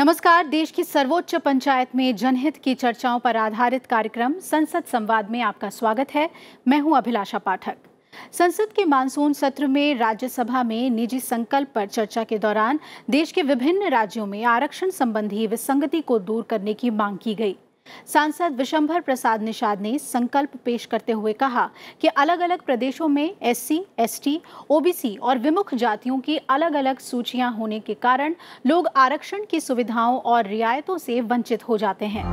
नमस्कार। देश की सर्वोच्च पंचायत में जनहित की चर्चाओं पर आधारित कार्यक्रम संसद संवाद में आपका स्वागत है। मैं हूं अभिलाषा पाठक। संसद के मानसून सत्र में राज्यसभा में निजी संकल्प पर चर्चा के दौरान देश के विभिन्न राज्यों में आरक्षण संबंधी विसंगति को दूर करने की मांग की गई। सांसद विशंभर प्रसाद निषाद ने संकल्प पेश करते हुए कहा कि अलग अलग प्रदेशों में एससी, एसटी, ओबीसी और विमुख जातियों की अलग अलग सूचियां होने के कारण लोग आरक्षण की सुविधाओं और रियायतों से वंचित हो जाते हैं।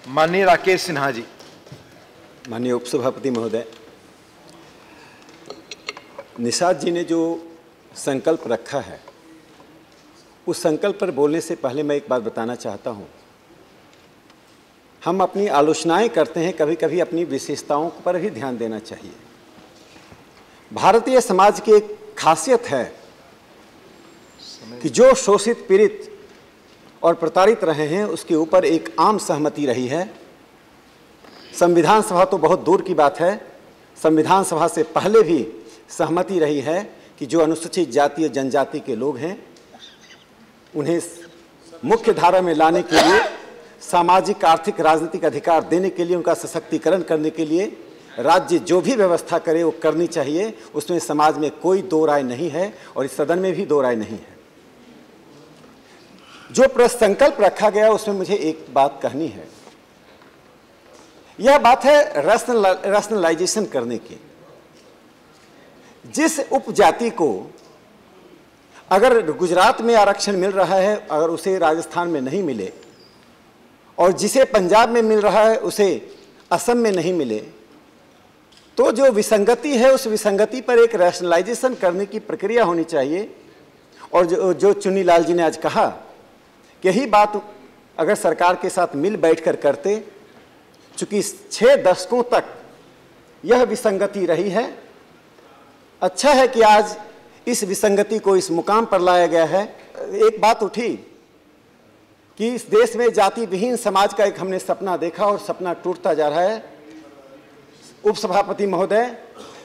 माननीय राकेश सिन्हा जी। माननीय उपसभापति महोदय, निषाद जी ने जो संकल्प रखा है उस संकल्प पर बोलने से पहले मैं एक बात बताना चाहता हूं। हम अपनी आलोचनाएं करते हैं, कभी कभी अपनी विशेषताओं पर भी ध्यान देना चाहिए। भारतीय समाज की एक खासियत है कि जो शोषित, पीड़ित और प्रताड़ित रहे हैं उसके ऊपर एक आम सहमति रही है। संविधान सभा तो बहुत दूर की बात है, संविधान सभा से पहले भी सहमति रही है कि जो अनुसूचित जाति और जनजाति के लोग हैं उन्हें मुख्य धारा में लाने के लिए, सामाजिक, आर्थिक, राजनीतिक अधिकार देने के लिए, उनका सशक्तिकरण करने के लिए राज्य जो भी व्यवस्था करे वो करनी चाहिए। उसमें समाज में कोई दो राय नहीं है और इस सदन में भी दो राय नहीं है। जो संकल्प रखा गया उसमें मुझे एक बात कहनी है। यह बात है रैशनलाइजेशन करने की। जिस उपजाति को अगर गुजरात में आरक्षण मिल रहा है, अगर उसे राजस्थान में नहीं मिले, और जिसे पंजाब में मिल रहा है उसे असम में नहीं मिले, तो जो विसंगति है उस विसंगति पर एक रैशनलाइजेशन करने की प्रक्रिया होनी चाहिए। और जो चुन्नीलाल जी ने आज कहा, यही बात अगर सरकार के साथ मिल बैठकर करते, चूंकि 6 दशकों तक यह विसंगति रही है, अच्छा है कि आज इस विसंगति को इस मुकाम पर लाया गया है। एक बात उठी कि इस देश में जाति विहीन समाज का एक हमने सपना देखा और सपना टूटता जा रहा है। उपसभापति महोदय,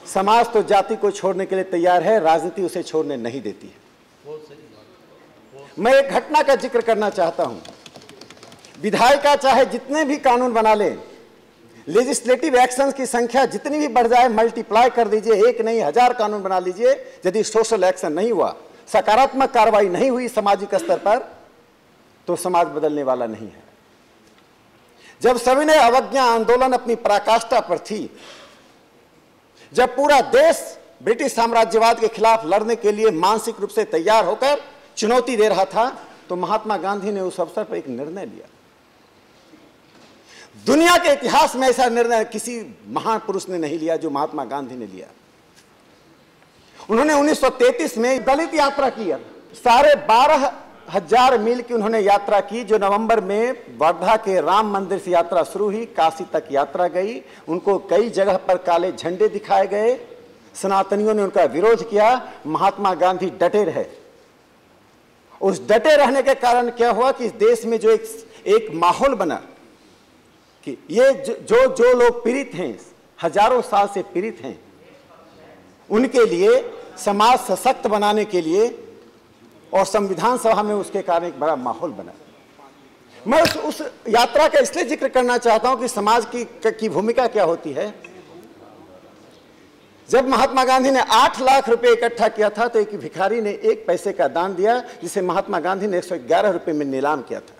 समाज तो जाति को छोड़ने के लिए तैयार है, राजनीति उसे छोड़ने नहीं देती है। मैं एक घटना का जिक्र करना चाहता हूं। विधायिका चाहे जितने भी कानून बना ले, लेजिस्लेटिव एक्शंस की संख्या जितनी भी बढ़ जाए, मल्टीप्लाई कर दीजिए, एक नहीं 1000 कानून बना लीजिए, यदि सोशल एक्शन नहीं हुआ, सकारात्मक कार्रवाई नहीं हुई सामाजिक स्तर पर, तो समाज बदलने वाला नहीं है। जब सविनय अवज्ञा आंदोलन अपनी पराकाष्ठा पर थी, जब पूरा देश ब्रिटिश साम्राज्यवाद के खिलाफ लड़ने के लिए मानसिक रूप से तैयार होकर चुनौती दे रहा था, तो महात्मा गांधी ने उस अवसर पर एक निर्णय लिया। दुनिया के इतिहास में ऐसा निर्णय किसी महान पुरुष ने नहीं लिया जो महात्मा गांधी ने लिया। उन्होंने 1933 में दलित यात्रा की। 12,500 मील की उन्होंने यात्रा की, जो नवंबर में वर्धा के राम मंदिर से यात्रा शुरू हुई, काशी तक यात्रा गई। उनको कई जगह पर काले झंडे दिखाए गए, सनातनियों ने उनका विरोध किया। महात्मा गांधी डटे रहे। उस डटे रहने के कारण क्या हुआ कि इस देश में जो एक माहौल बना कि ये जो लोग पीड़ित हैं, हजारों साल से पीड़ित हैं, उनके लिए समाज सशक्त बनाने के लिए, और संविधान सभा में उसके कारण एक बड़ा माहौल बना। मैं उस यात्रा का इसलिए जिक्र करना चाहता हूं कि समाज की भूमिका क्या होती है। जब महात्मा गांधी ने 8 लाख रुपए इकट्ठा किया था, तो एक भिखारी ने 1 पैसे का दान दिया, जिसे महात्मा गांधी ने 111 रुपए में नीलाम किया था।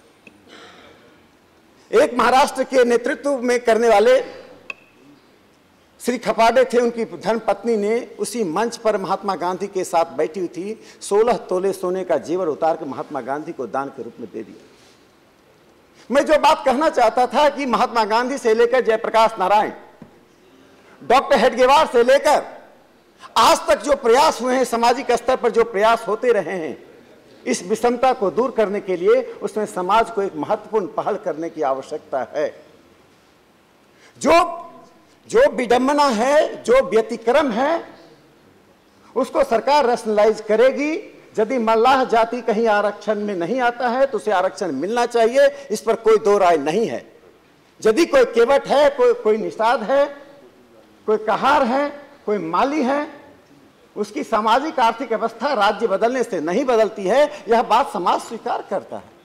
एक महाराष्ट्र के नेतृत्व में करने वाले श्री खपाड़े थे, उनकी धर्मपत्नी ने उसी मंच पर महात्मा गांधी के साथ बैठी हुई थी, 16 तोले सोने का जेवर उतार कर महात्मा गांधी को दान के रूप में दे दिया। मैं जो बात कहना चाहता था कि महात्मा गांधी से लेकर जयप्रकाश नारायण, डॉक्टर हेडगेवार से लेकर आज तक जो प्रयास हुए हैं, सामाजिक स्तर पर जो प्रयास होते रहे हैं, इस विषमता को दूर करने के लिए उसमें समाज को एक महत्वपूर्ण पहल करने की आवश्यकता है। जो विडंबना है, जो व्यतिक्रम है, उसको सरकार रैशनलाइज करेगी। यदि मल्लाह जाति कहीं आरक्षण में नहीं आता है तो उसे आरक्षण मिलना चाहिए, इस पर कोई दो राय नहीं है। यदि कोई केवट है, कोई निषाद है, कोई कहार है, कोई माली है, उसकी सामाजिक आर्थिक अवस्था राज्य बदलने से नहीं बदलती है, यह बात समाज स्वीकार करता है।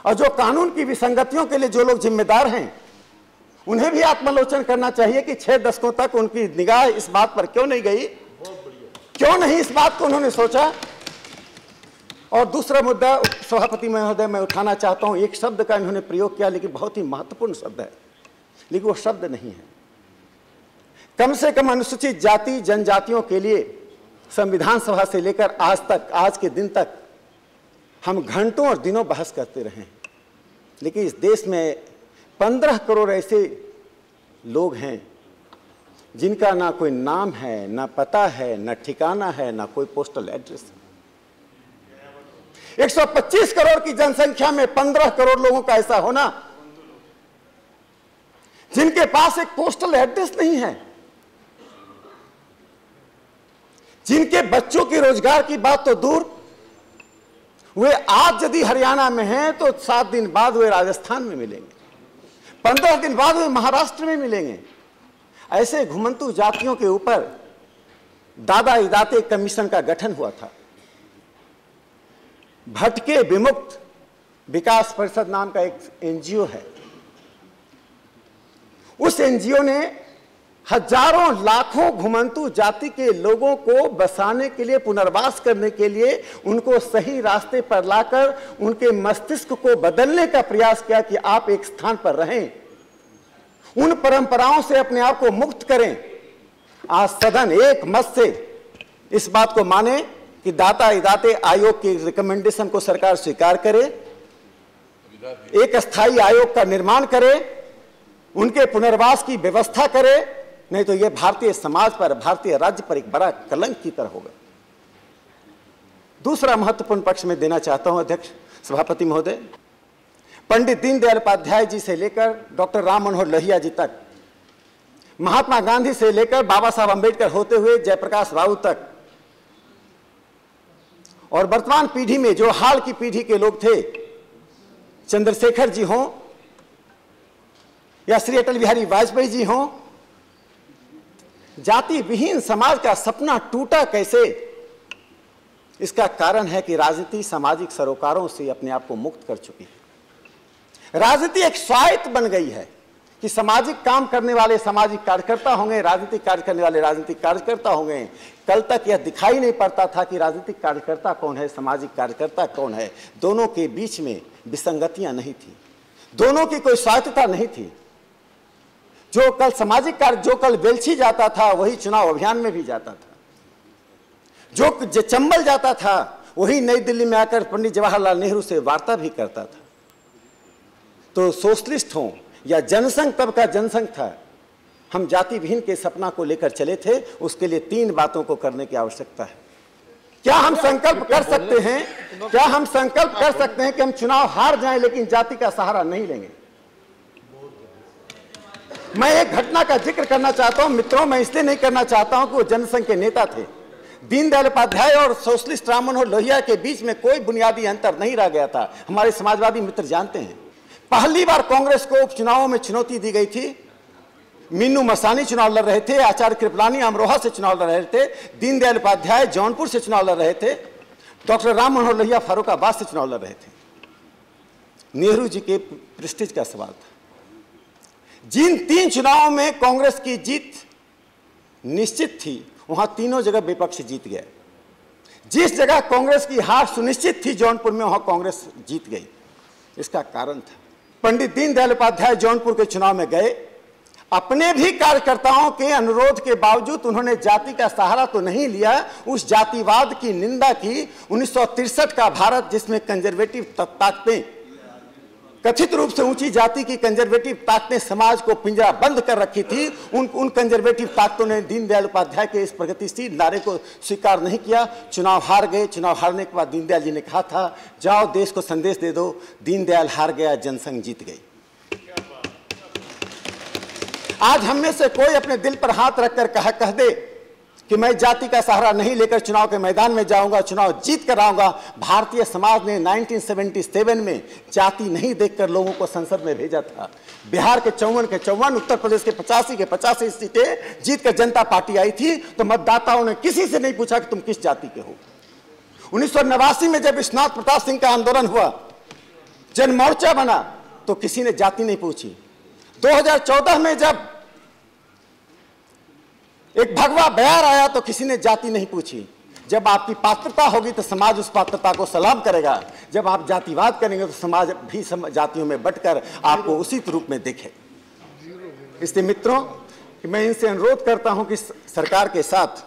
और जो कानून की विसंगतियों के लिए जो लोग जिम्मेदार हैं, उन्हें भी आत्मालोचन करना चाहिए कि 6 दशकों तक उनकी निगाह इस बात पर क्यों नहीं गई, क्यों नहीं इस बात को उन्होंने सोचा। और दूसरा मुद्दा सभापति महोदय मैं उठाना चाहता हूं, एक शब्द का इन्होंने प्रयोग किया लेकिन बहुत ही महत्वपूर्ण शब्द है, लेकिन वो शब्द नहीं है। कम से कम अनुसूचित जाति जनजातियों के लिए संविधान सभा से लेकर आज तक, आज के दिन तक हम घंटों और दिनों बहस करते रहे, लेकिन इस देश में 15 करोड़ ऐसे लोग हैं जिनका ना कोई नाम है, ना पता है, ना ठिकाना है, ना कोई पोस्टल एड्रेस है। 125 करोड़ की जनसंख्या में 15 करोड़ लोगों का ऐसा होना जिनके पास एक पोस्टल एड्रेस नहीं है, जिनके बच्चों की रोजगार की बात तो दूर, वे आज यदि हरियाणा में हैं तो 7 दिन बाद वे राजस्थान में मिलेंगे, 15 दिन बाद वे महाराष्ट्र में मिलेंगे। ऐसे घुमंतु जातियों के ऊपर दादा इदाते कमीशन का गठन हुआ था। भटके विमुक्त विकास परिषद नाम का एक एनजीओ है। उस एनजीओ ने हजारों लाखों घुमंतु जाति के लोगों को बसाने के लिए, पुनर्वास करने के लिए उनको सही रास्ते पर लाकर उनके मस्तिष्क को बदलने का प्रयास किया कि आप एक स्थान पर रहें, उन परंपराओं से अपने आप को मुक्त करें। आज सदन एक मत से इस बात को माने कि दाता इदाते आयोग की रिकमेंडेशन को सरकार स्वीकार करे, एक अस्थायी आयोग का निर्माण करे, उनके पुनर्वास की व्यवस्था करे, नहीं तो यह भारतीय समाज पर, भारतीय राज्य पर एक बड़ा कलंक की तरह होगा। दूसरा महत्वपूर्ण पक्ष में देना चाहता हूं अध्यक्ष सभापति महोदय, पंडित दीनदयाल उपाध्याय जी से लेकर डॉक्टर राम मनोहर लोहिया जी तक, महात्मा गांधी से लेकर बाबा साहब अंबेडकर होते हुए जयप्रकाश राव तक, और वर्तमान पीढ़ी में जो हाल की पीढ़ी के लोग थे, चंद्रशेखर जी हों या श्री अटल बिहारी वाजपेयी जी हों, जाति विहीन समाज का सपना टूटा कैसे? इसका कारण है कि राजनीति सामाजिक सरोकारों से अपने आप को मुक्त कर चुकी है। राजनीति एक स्वायत्त बन गई है कि सामाजिक काम करने वाले सामाजिक कार्यकर्ता होंगे, राजनीतिक कार्य करने वाले राजनीतिक कार्यकर्ता होंगे। कल तक यह दिखाई नहीं पड़ता था कि राजनीतिक कार्यकर्ता कौन है, सामाजिक कार्यकर्ता कौन है। दोनों के बीच में विसंगतियां नहीं थी, दोनों की कोई स्वायत्तता नहीं थी। जो कल सामाजिक कार्य, जो कल बेलछी जाता था वही चुनाव अभियान में भी जाता था, जो चंबल जाता था वही नई दिल्ली में आकर पंडित जवाहरलाल नेहरू से वार्ता भी करता था। तो सोशलिस्ट हों या जनसंघ तब का जनसंघ था, हम जाति विहीन के सपना को लेकर चले थे। उसके लिए 3 बातों को करने की आवश्यकता है। क्या हम संकल्प कर सकते हैं, क्या हम संकल्प कर सकते हैं कि हम चुनाव हार जाएं लेकिन जाति का सहारा नहीं लेंगे? मैं एक घटना का जिक्र करना चाहता हूं मित्रों, मैं इसलिए नहीं करना चाहता हूं कि वो जनसंघ के नेता थे। दीनदयाल उपाध्याय और सोशलिस्ट राम मनोहर लोहिया के बीच में कोई बुनियादी अंतर नहीं रह गया था। हमारे समाजवादी मित्र जानते हैं, पहली बार कांग्रेस को उपचुनावों में चुनौती दी गई थी। मीनू मसानी चुनाव लड़ रहे थे, आचार्य कृपलानी अमरोहा से चुनाव लड़ रहे थे, दीनदयाल उपाध्याय जौनपुर से चुनाव लड़ रहे थे, डॉक्टर राम मनोहर लोहिया फर्रुखाबाद से चुनाव लड़ रहे थे। नेहरू जी के प्रेस्टीज का सवाल था। जिन 3 चुनावों में कांग्रेस की जीत निश्चित थी, वहां तीनों जगह विपक्ष जीत गए। जिस जगह कांग्रेस की हार सुनिश्चित थी जौनपुर में, वहां कांग्रेस जीत गई। इसका कारण था पंडित दीनदयाल उपाध्याय जौनपुर के चुनाव में गए, अपने भी कार्यकर्ताओं के अनुरोध के बावजूद उन्होंने जाति का सहारा तो नहीं लिया, उस जातिवाद की निंदा की। 1963 का भारत जिसमें कंजर्वेटिव ताकतें, कथित रूप से ऊंची जाति की कंजर्वेटिव ताकतें समाज को पिंजरा बंद कर रखी थी, उन कंजर्वेटिव ताकतों ने दीनदयाल उपाध्याय के इस प्रगतिशील नारे को स्वीकार नहीं किया। चुनाव हार गए। चुनाव हारने के बाद दीनदयाल जी ने कहा था, जाओ देश को संदेश दे दो, दीनदयाल हार गया, जनसंघ जीत गई। आज हम में से कोई अपने दिल पर हाथ रखकर कह दे कि मैं जाति का सहारा नहीं लेकर चुनाव के मैदान में जाऊंगा, चुनाव जीत कर आऊंगा। भारतीय समाज ने 1977 में जाति नहीं देखकर लोगों को संसद में भेजा था। बिहार के 54 के 54, उत्तर प्रदेश के 85 के 85 सीटें जीत कर जनता पार्टी आई थी, तो मतदाताओं ने किसी से नहीं पूछा कि तुम किस जाति के हो। 1989 में जब विश्वनाथ प्रताप सिंह का आंदोलन हुआ, जन मोर्चा बना, तो किसी ने जाति नहीं पूछी। 2014 में जब एक भगवा बयार आया तो किसी ने जाति नहीं पूछी। जब आपकी पात्रता होगी तो समाज उस पात्रता को सलाम करेगा। जब आप जातिवाद करेंगे तो समाज भी जातियों में बंटकर आपको उसी रूप में देखे। इसलिए मित्रों, कि मैं इनसे अनुरोध करता हूं कि सरकार के साथ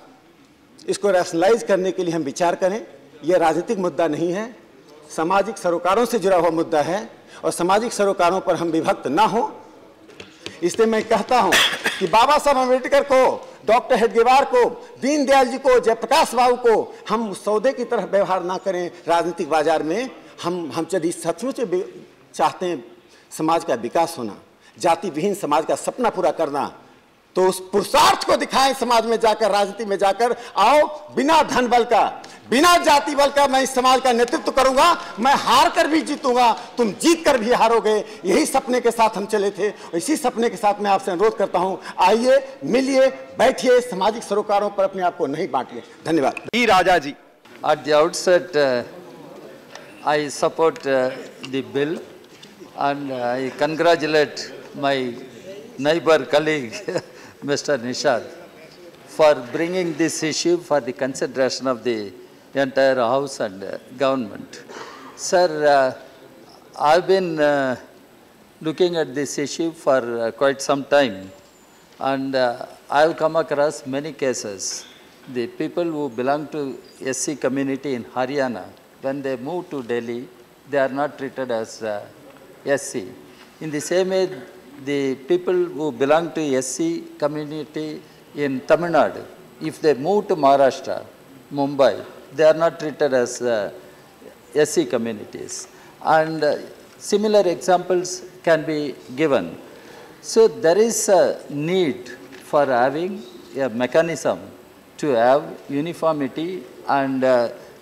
इसको रैशनलाइज करने के लिए हम विचार करें। यह राजनीतिक मुद्दा नहीं है, सामाजिक सरोकारों से जुड़ा हुआ मुद्दा है, और सामाजिक सरोकारों पर हम विभक्त ना हो। इसलिए मैं कहता हूं कि बाबा साहब अम्बेडकर को, डॉक्टर हेडगेवार को, दीनदयाल जी को, जयप्रकाश बाबू को हम सौदे की तरह व्यवहार ना करें राजनीतिक बाजार में। हम यदि सचमुच चाहते हैं समाज का विकास होना, जाति विहीन समाज का सपना पूरा करना, तो उस पुरुषार्थ को दिखाएं समाज में जाकर, राजनीति में जाकर। आओ, बिना धन बल का, बिना जाति बल का मैं इस समाज का नेतृत्व करूंगा। मैं हार कर भी जीतूंगा, तुम जीत कर भी हारोगे। यही सपने के साथ हम चले थे, इसी सपने के साथ मैं आपसे अनुरोध करता हूं, आइए, मिलिए, बैठिए, सामाजिक सरोकारों पर अपने आप को नहीं बांटिए। धन्यवाद। ई राजा जी। At the outset, I support the bill, and I congratulate my neighbor colleague, Mr. Nishad, for bringing this issue for the consideration of the entire House and government. Sir, I've been looking at this issue for quite some time, and I've come across many cases. The people who belong to SC community in Haryana, when they move to Delhi, they are not treated as SC. In the same way, the people who belong to SC community in Tamil Nadu, if they move to Maharashtra, Mumbai, they are not treated as SC communities. And similar examples can be given. So there is a need for having a mechanism to have uniformity and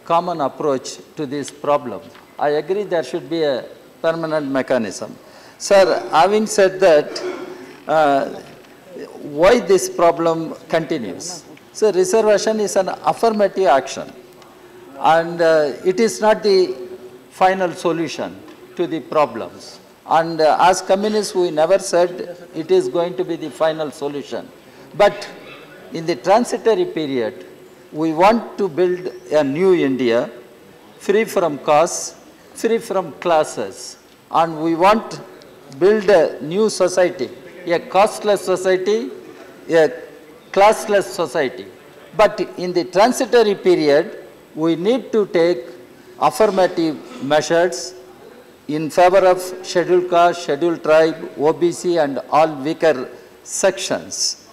common approach to this problem. I agree there should be a permanent mechanism. Sir, having said that, why this problem continues? So reservation is an affirmative action, and it is not the final solution to the problems. And as communists, we never said it is going to be the final solution. But in the transitory period, we want to build a new India, free from castes, free from classes, and we want to build a new society, a casteless society, a classless society. But in the transitory period, we need to take affirmative measures in favor of scheduled caste, scheduled tribe, OBC, and all weaker sections.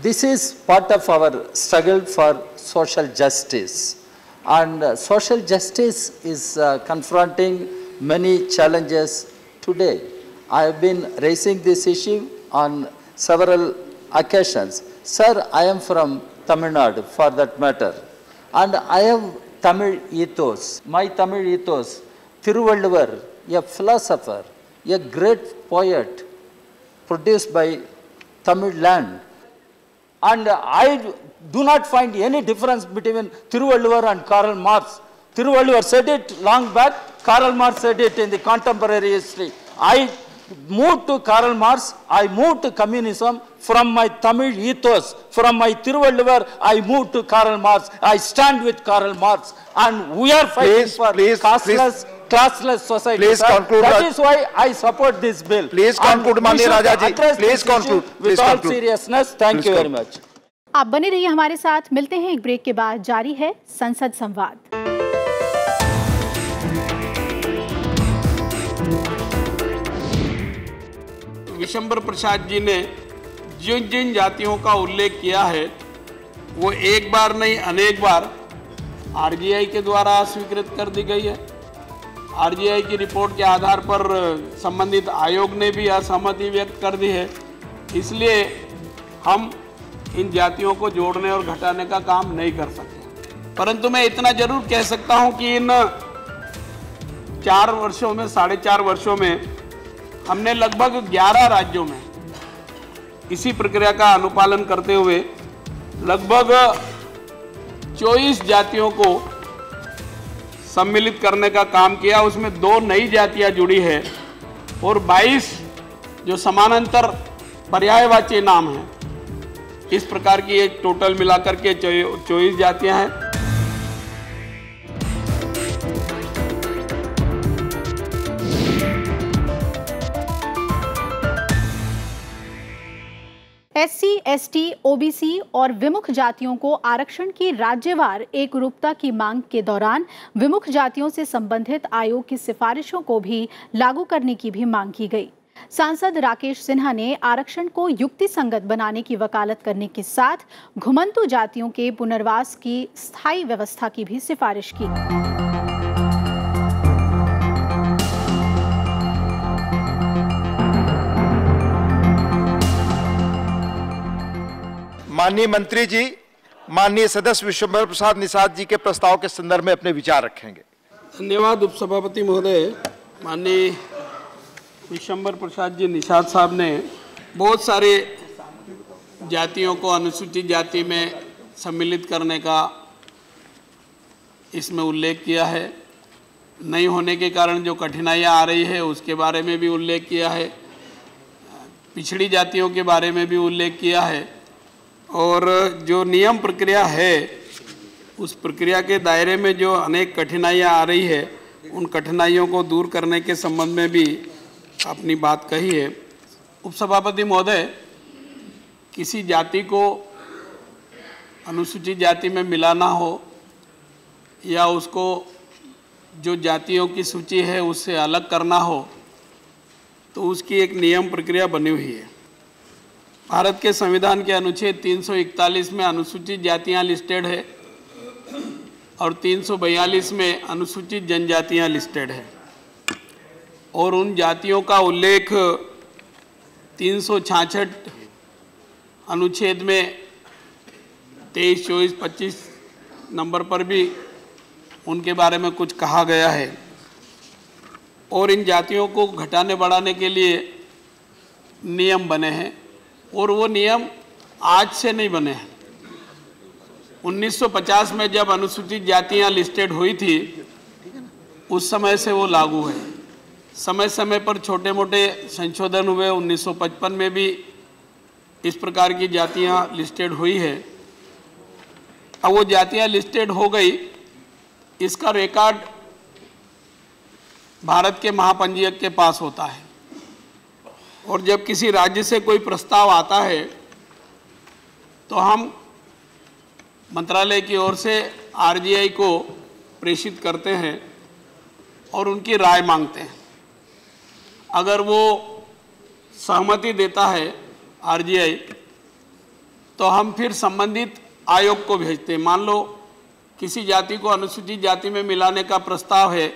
This is part of our struggle for social justice. And social justice is confronting many challenges today. I have been raising this issue on several occasions. Sir, I am from Tamil Nadu, for that matter, and I have Tamil ethos. My Tamil ethos, Thiruvalluvar, a philosopher, a great poet produced by Tamil land. And I do not find any difference between Thiruvalluvar and Karl Marx. Thiruvalluvar said it long back, Karl Marx said it in the contemporary history. I moved to Karl Marx, I moved to communism from my Tamil ethos, from my Thiruvalluvar, I moved to Karl Marx. I stand with Karl Marx, and we are fighting for classless society. Please conclude. That is why I support this bill. Please conclude, Mani Raja ji. Please conclude. With all seriousness, thank you very much. आप बने रहिए हमारे साथ, मिलते हैं एक break के बाद। जारी है संसद संवाद। विशंबर प्रसाद जी ने जिन जिन जातियों का उल्लेख किया है वो एक बार नहीं अनेक बार आरजीआई के द्वारा स्वीकृत कर दी गई है। आरजीआई की रिपोर्ट के आधार पर संबंधित आयोग ने भी असहमति व्यक्त कर दी है। इसलिए हम इन जातियों को जोड़ने और घटाने का काम नहीं कर सकते। परंतु मैं इतना जरूर कह सकता हूं कि इन 4 वर्षों में, 4.5 वर्षों में हमने लगभग 11 राज्यों में इसी प्रक्रिया का अनुपालन करते हुए लगभग 24 जातियों को सम्मिलित करने का काम किया। उसमें 2 नई जातियां जुड़ी है और 22 जो समानांतर पर्यायवाची नाम है। इस प्रकार की एक टोटल मिलाकर के 24 जातियां हैं। SC, ST, OBC और विमुख जातियों को आरक्षण की राज्यवार एकरूपता की मांग के दौरान विमुख जातियों से संबंधित आयोग की सिफारिशों को भी लागू करने की भी मांग की गई। सांसद राकेश सिन्हा ने आरक्षण को युक्तिसंगत बनाने की वकालत करने के साथ घुमंतु जातियों के पुनर्वास की स्थायी व्यवस्था की भी सिफारिश की। माननीय मंत्री जी, माननीय सदस्य विशंबर प्रसाद निषाद जी के प्रस्ताव के संदर्भ में अपने विचार रखेंगे। धन्यवाद उपसभापति महोदय। माननीय विशंबर प्रसाद जी निषाद साहब ने बहुत सारे जातियों को अनुसूचित जाति में सम्मिलित करने का इसमें उल्लेख किया है। नहीं होने के कारण जो कठिनाइयाँ आ रही है उसके बारे में भी उल्लेख किया है। पिछड़ी जातियों के बारे में भी उल्लेख किया है और जो नियम प्रक्रिया है उस प्रक्रिया के दायरे में जो अनेक कठिनाइयाँ आ रही है उन कठिनाइयों को दूर करने के संबंध में भी अपनी बात कही है। उपसभापति महोदय, किसी जाति को अनुसूचित जाति में मिलाना हो या उसको जो जातियों की सूची है उससे अलग करना हो तो उसकी एक नियम प्रक्रिया बनी हुई है। भारत के संविधान के अनुच्छेद 341 में अनुसूचित जातियां लिस्टेड है और 342 में अनुसूचित जनजातियां लिस्टेड है और उन जातियों का उल्लेख 366 अनुच्छेद में 23, 24, 25 नंबर पर भी उनके बारे में कुछ कहा गया है और इन जातियों को घटाने बढ़ाने के लिए नियम बने हैं और वो नियम आज से नहीं बने हैं। 1950 में जब अनुसूचित जातियां लिस्टेड हुई थी उस समय से वो लागू है। समय समय पर छोटे मोटे संशोधन हुए। 1955 में भी इस प्रकार की जातियां लिस्टेड हुई है। अब वो जातियां लिस्टेड हो गई, इसका रिकॉर्ड भारत के महापंजीयक के पास होता है और जब किसी राज्य से कोई प्रस्ताव आता है तो हम मंत्रालय की ओर से RGI को प्रेषित करते हैं और उनकी राय मांगते हैं। अगर वो सहमति देता है RGI तो हम फिर संबंधित आयोग को भेजते हैं। मान लो किसी जाति को अनुसूचित जाति में मिलाने का प्रस्ताव है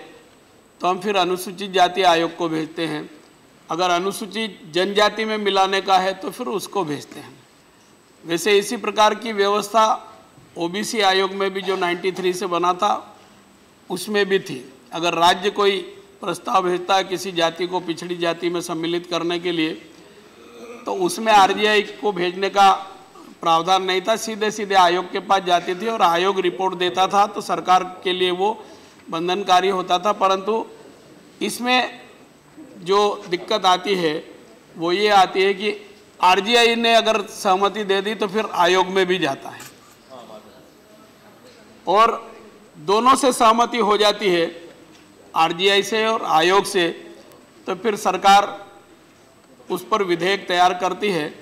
तो हम फिर अनुसूचित जाति आयोग को भेजते हैं। अगर अनुसूचित जनजाति में मिलाने का है तो फिर उसको भेजते हैं। वैसे इसी प्रकार की व्यवस्था OBC आयोग में भी जो 93 से बना था उसमें भी थी। अगर राज्य कोई प्रस्ताव भेजता है किसी जाति को पिछड़ी जाति में सम्मिलित करने के लिए तो उसमें RGI को भेजने का प्रावधान नहीं था, सीधे सीधे आयोग के पास जाती थी और आयोग रिपोर्ट देता था तो सरकार के लिए वो बंधनकारी होता था। परंतु इसमें जो दिक्कत आती है वो ये आती है कि RGI ने अगर सहमति दे दी तो फिर आयोग में भी जाता है और दोनों से सहमति हो जाती है RGI से और आयोग से तो फिर सरकार उस पर विधेयक तैयार करती है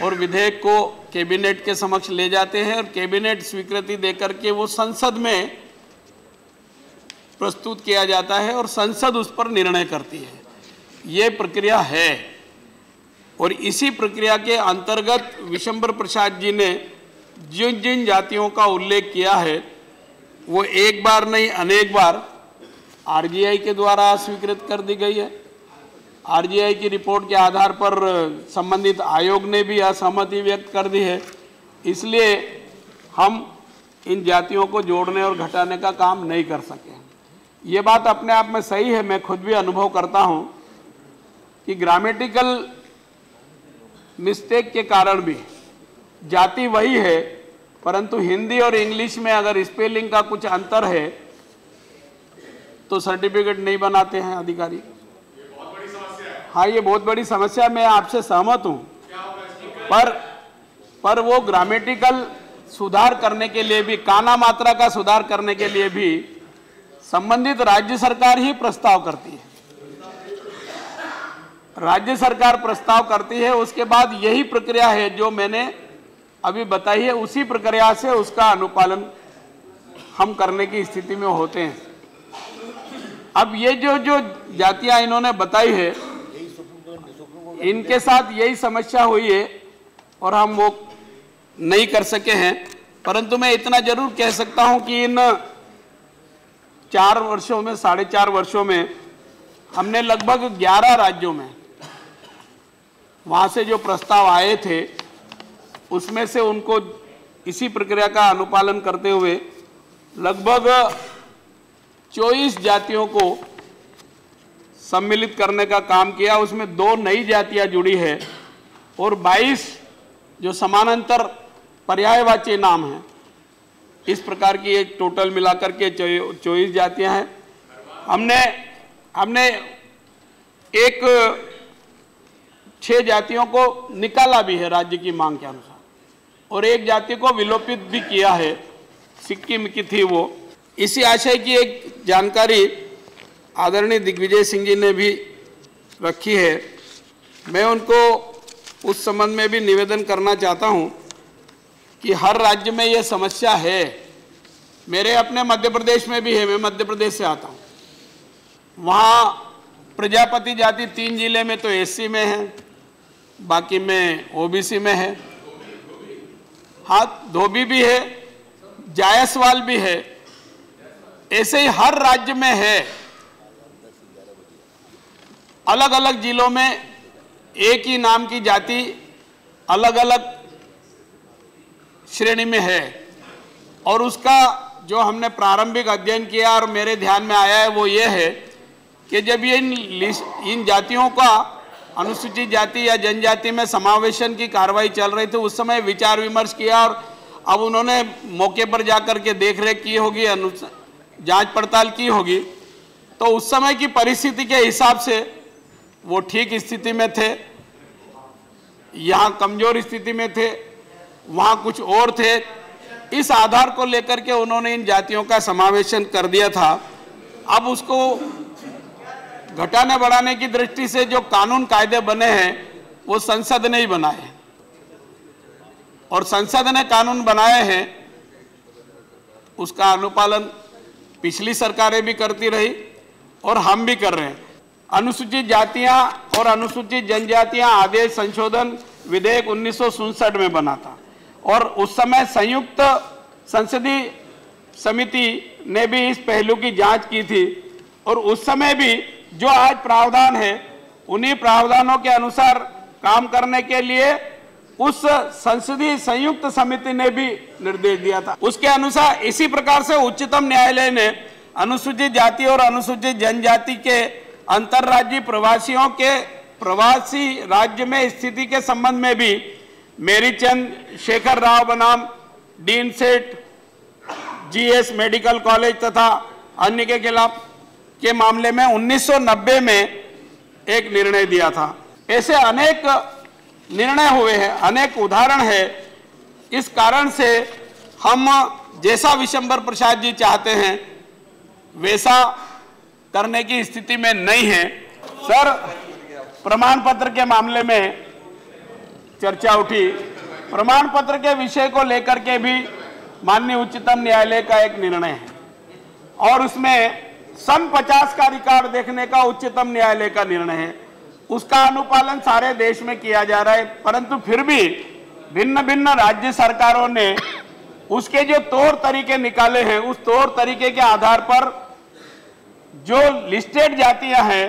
और विधेयक को कैबिनेट के समक्ष ले जाते हैं और कैबिनेट स्वीकृति देकर के वो संसद में प्रस्तुत किया जाता है और संसद उस पर निर्णय करती है। ये प्रक्रिया है और इसी प्रक्रिया के अंतर्गत विशंबर प्रसाद जी ने जिन जिन जातियों का उल्लेख किया है वो एक बार नहीं अनेक बार RGI के द्वारा स्वीकृत कर दी गई है। RGI की रिपोर्ट के आधार पर संबंधित आयोग ने भी असहमति व्यक्त कर दी है इसलिए हम इन जातियों को जोड़ने और घटाने का काम नहीं कर सके। ये बात अपने आप में सही है, मैं खुद भी अनुभव करता हूँ कि ग्रामेटिकल मिस्टेक के कारण भी जाति वही है, परंतु हिंदी और इंग्लिश में अगर स्पेलिंग का कुछ अंतर है तो सर्टिफिकेट नहीं बनाते हैं अधिकारी। हाँ, ये बहुत बड़ी समस्या, मैं आपसे सहमत हूँ, पर वो ग्रामेटिकल सुधार करने के लिए भी, काना मात्रा का सुधार करने के लिए भी संबंधित राज्य सरकार ही प्रस्ताव करती है। राज्य सरकार प्रस्ताव करती है, उसके बाद यही प्रक्रिया है जो मैंने अभी बताई है, उसी प्रक्रिया से उसका अनुपालन हम करने की स्थिति में होते हैं। अब ये जो जातियां इन्होंने बताई है, इनके साथ यही समस्या हुई है और हम वो नहीं कर सके हैं। परंतु मैं इतना जरूर कह सकता हूं कि इन 4 वर्षों में, 4.5 वर्षों में हमने लगभग 11 राज्यों में वहां से जो प्रस्ताव आए थे उसमें से उनको इसी प्रक्रिया का अनुपालन करते हुए लगभग 24 जातियों को सम्मिलित करने का काम किया। उसमें 2 नई जातियां जुड़ी है और 22 जो समानांतर पर्यायवाची नाम है। इस प्रकार की एक टोटल मिलाकर के 24 जातियां हैं। हमने एक 6 जातियों को निकाला भी है राज्य की मांग के अनुसार, और एक जाति को विलोपित भी किया है, सिक्किम की थी वो। इसी आशय की एक जानकारी आदरणीय दिग्विजय सिंह जी ने भी रखी है। मैं उनको उस संबंध में भी निवेदन करना चाहता हूं कि हर राज्य में ये समस्या है। मेरे अपने मध्य प्रदेश में भी है, मैं मध्य प्रदेश से आता हूं। वहाँ प्रजापति जाति 3 जिले में तो एससी में है, बाकी में ओबीसी में है। हाँ, धोबी भी है, जायसवाल भी है, ऐसे ही हर राज्य में है। अलग अलग जिलों में एक ही नाम की जाति अलग अलग श्रेणी में है, और उसका जो हमने प्रारंभिक अध्ययन किया और मेरे ध्यान में आया है वो ये है कि जब ये इन जातियों का अनुसूचित जाति या जनजाति में समावेशन की कार्रवाई चल रही थी, उस समय विचार विमर्श किया और अब उन्होंने मौके पर जाकर के देखरेख की होगी, जांच पड़ताल की होगी, तो उस समय की परिस्थिति के हिसाब से वो ठीक स्थिति में थे, यहाँ कमजोर स्थिति में थे, वहाँ कुछ और थे। इस आधार को लेकर के उन्होंने इन जातियों का समावेशन कर दिया था। अब उसको घटाने बढ़ाने की दृष्टि से जो कानून कायदे बने हैं वो संसद ने ही बनाए, और संसद ने कानून बनाए हैं, उसका अनुपालन पिछली सरकारें भी करती रही और हम भी कर रहे हैं। अनुसूचित जातियां और अनुसूचित जनजातियां आदेश संशोधन विधेयक 1967 में बना था, और उस समय संयुक्त संसदीय समिति ने भी इस पहलू की जांच की थी, और उस समय भी जो आज प्रावधान है उन्हीं प्रावधानों के अनुसार काम करने के लिए उस संसदीय संयुक्त समिति ने भी निर्देश दिया था। उसके अनुसार इसी प्रकार से उच्चतम न्यायालय ने अनुसूचित जाति और अनुसूचित जनजाति के अंतर्राज्यीय प्रवासियों के प्रवासी राज्य में स्थिति के संबंध में भी मेरीचंद शेखर राव बनाम डीन सेठ जीएस मेडिकल कॉलेज तथा अन्य के खिलाफ के मामले में 1990 में एक निर्णय दिया था। ऐसे अनेक निर्णय हुए हैं, अनेक उदाहरण है। इस कारण से हम जैसा विशंबर प्रसाद जी चाहते हैं वैसा करने की स्थिति में नहीं है। सर, प्रमाण पत्र के मामले में चर्चा उठी। प्रमाण पत्र के विषय को लेकर के भी माननीय उच्चतम न्यायालय का एक निर्णय है, और उसमें सन 50 का रिकॉर्ड देखने का उच्चतम न्यायालय का निर्णय है। उसका अनुपालन सारे देश में किया जा रहा है, परंतु फिर भी भिन्न भिन्न राज्य सरकारों ने उसके जो तौर तरीके निकाले हैं, उस तौर तरीके के आधार पर जो लिस्टेड जातियां हैं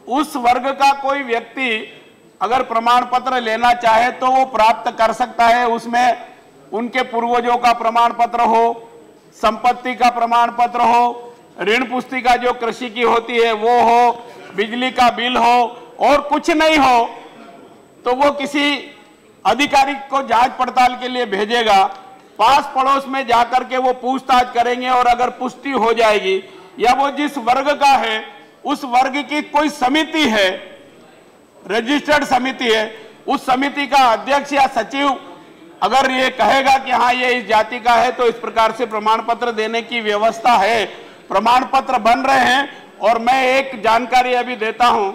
उस वर्ग का कोई व्यक्ति अगर प्रमाण पत्र लेना चाहे तो वो प्राप्त कर सकता है। उसमें उनके पूर्वजों का प्रमाण पत्र हो, संपत्ति का प्रमाण पत्र हो, ऋण पुस्तिका जो कृषि की होती है वो हो, बिजली का बिल हो और कुछ नहीं हो तो वो किसी अधिकारी को जांच पड़ताल के लिए भेजेगा। पास पड़ोस में जाकर के वो पूछताछ करेंगे और अगर पुष्टि हो जाएगी या वो जिस वर्ग का है उस वर्ग की कोई समिति है, रजिस्टर्ड समिति है, उस समिति का अध्यक्ष या सचिव अगर ये कहेगा कि हाँ ये इस जाति का है तो इस प्रकार से प्रमाण पत्र देने की व्यवस्था है। प्रमाण पत्र बन रहे हैं और मैं एक जानकारी अभी देता हूं।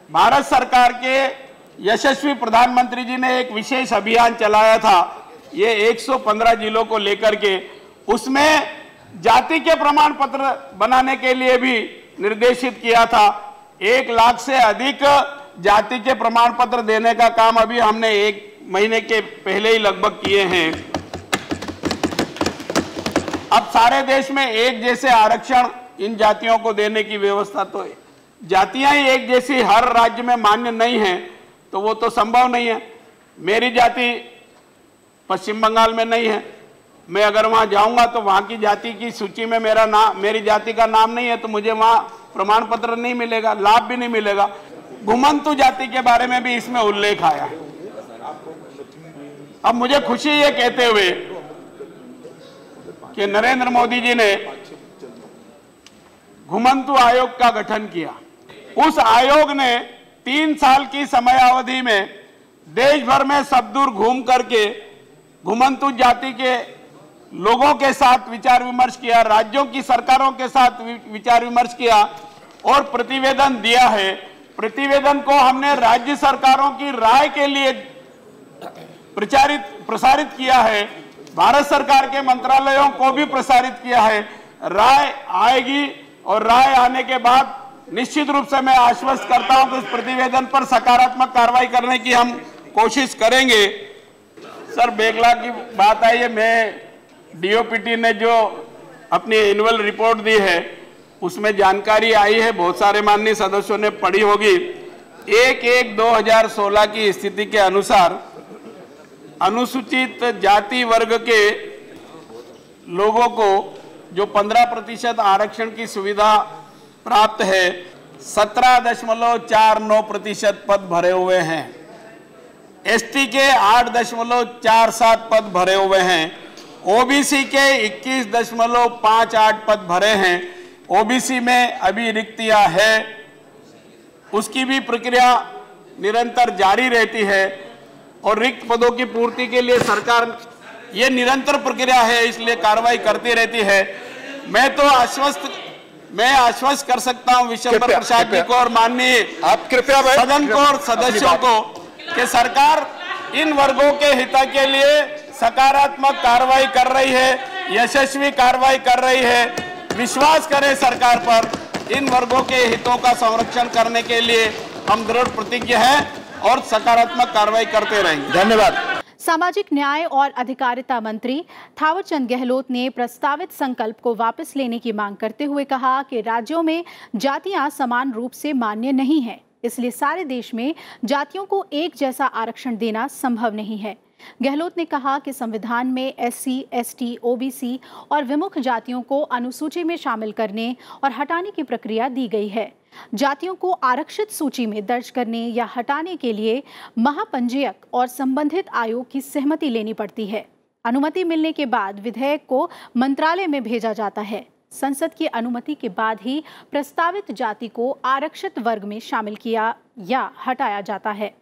भारत सरकार के यशस्वी प्रधानमंत्री जी ने एक विशेष अभियान चलाया था, ये 115 जिलों को लेकर के, उसमें जाति के प्रमाण पत्र बनाने के लिए भी निर्देशित किया था। 1 लाख से अधिक जाति के प्रमाण पत्र देने का काम अभी हमने 1 महीने के पहले ही लगभग किए हैं। अब सारे देश में एक जैसे आरक्षण इन जातियों को देने की व्यवस्था, तो जातियां ही एक जैसी हर राज्य में मान्य नहीं है तो वो तो संभव नहीं है। मेरी जाति पश्चिम बंगाल में नहीं है, मैं अगर वहां जाऊंगा तो वहां की जाति की सूची में मेरा नाम, मेरी जाति का नाम नहीं है तो मुझे वहां प्रमाण पत्र नहीं मिलेगा, लाभ भी नहीं मिलेगा। घुमंतु जाति के बारे में भी इसमें उल्लेख आया। अब मुझे खुशी ये कहते हुए कि नरेंद्र मोदी जी ने घुमंतु आयोग का गठन किया। उस आयोग ने 3 साल की समयावधि में देश भर में सब दूर घूम करके घुमंतु जाति के लोगों के साथ विचार विमर्श किया, राज्यों की सरकारों के साथ विचार विमर्श किया और प्रतिवेदन दिया है। प्रतिवेदन को हमने राज्य सरकारों की राय के लिए प्रसारित किया है, भारत सरकार के मंत्रालयों को भी प्रसारित किया है। राय आएगी और राय आने के बाद निश्चित रूप से मैं आश्वस्त करता हूं कि इस प्रतिवेदन पर सकारात्मक कार्रवाई करने की हम कोशिश करेंगे। सर, बैकलॉग की बात आई है, मैं डीओपीटी ने जो अपनी एनुअल रिपोर्ट दी है उसमें जानकारी आई है, बहुत सारे माननीय सदस्यों ने पढ़ी होगी। 1/1/2016 की स्थिति के अनुसार अनुसूचित जाति वर्ग के लोगों को जो 15% आरक्षण की सुविधा प्राप्त है, 17.49% पद भरे हुए हैं। एसटी के 8.47 पद भरे हुए हैं। ओबीसी के 21.58 पद भरे हैं। ओबीसी में अभी रिक्तियां है, उसकी भी प्रक्रिया निरंतर जारी रहती है और रिक्त पदों की पूर्ति के लिए सरकार, ये निरंतर प्रक्रिया है इसलिए कार्रवाई करती रहती है। मैं आश्वस्त कर सकता हूं विशंबर प्रसाद जी को और माननीय आप कृपया सदन को और सदस्यों को कि सरकार इन वर्गों के हित के लिए सकारात्मक कार्रवाई कर रही है, यशस्वी कार्रवाई कर रही है। विश्वास करें सरकार पर, इन वर्गों के हितों का संरक्षण करने के लिए हम दृढ़ प्रतिज्ञ हैं और सकारात्मक कार्रवाई करते रहेंगे। धन्यवाद। सामाजिक न्याय और अधिकारिता मंत्री थावरचंद गहलोत ने प्रस्तावित संकल्प को वापस लेने की मांग करते हुए कहा कि राज्यों में जातियां समान रूप से मान्य नहीं है, इसलिए सारे देश में जातियों को एक जैसा आरक्षण देना संभव नहीं है। गहलोत ने कहा कि संविधान में एससी, एसटी, ओबीसी और विमुख जातियों को अनुसूची में शामिल करने और हटाने की प्रक्रिया दी गई है। जातियों को आरक्षित सूची में दर्ज करने या हटाने के लिए महापंजीयक और संबंधित आयोग की सहमति लेनी पड़ती है। अनुमति मिलने के बाद विधेयक को मंत्रालय में भेजा जाता है। संसद की अनुमति के बाद ही प्रस्तावित जाति को आरक्षित वर्ग में शामिल किया या हटाया जाता है।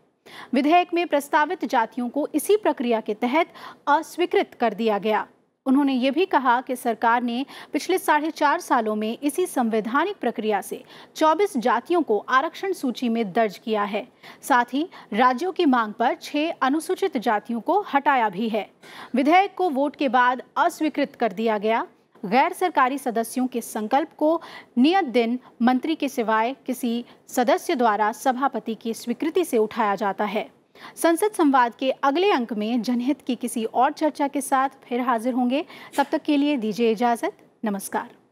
विधेयक में प्रस्तावित जातियों को इसी प्रक्रिया के तहत अस्वीकृत कर दिया गया। उन्होंने ये भी कहा कि सरकार ने पिछले 4.5 सालों में इसी संवैधानिक प्रक्रिया से 24 जातियों को आरक्षण सूची में दर्ज किया है। साथ ही राज्यों की मांग पर 6 अनुसूचित जातियों को हटाया भी है। विधेयक को वोट के बाद अस्वीकृत कर दिया गया। गैर सरकारी सदस्यों के संकल्प को नियत दिन मंत्री के सिवाय किसी सदस्य द्वारा सभापति की स्वीकृति से उठाया जाता है। संसद संवाद के अगले अंक में जनहित की किसी और चर्चा के साथ फिर हाजिर होंगे। तब तक के लिए दीजिए इजाजत। नमस्कार।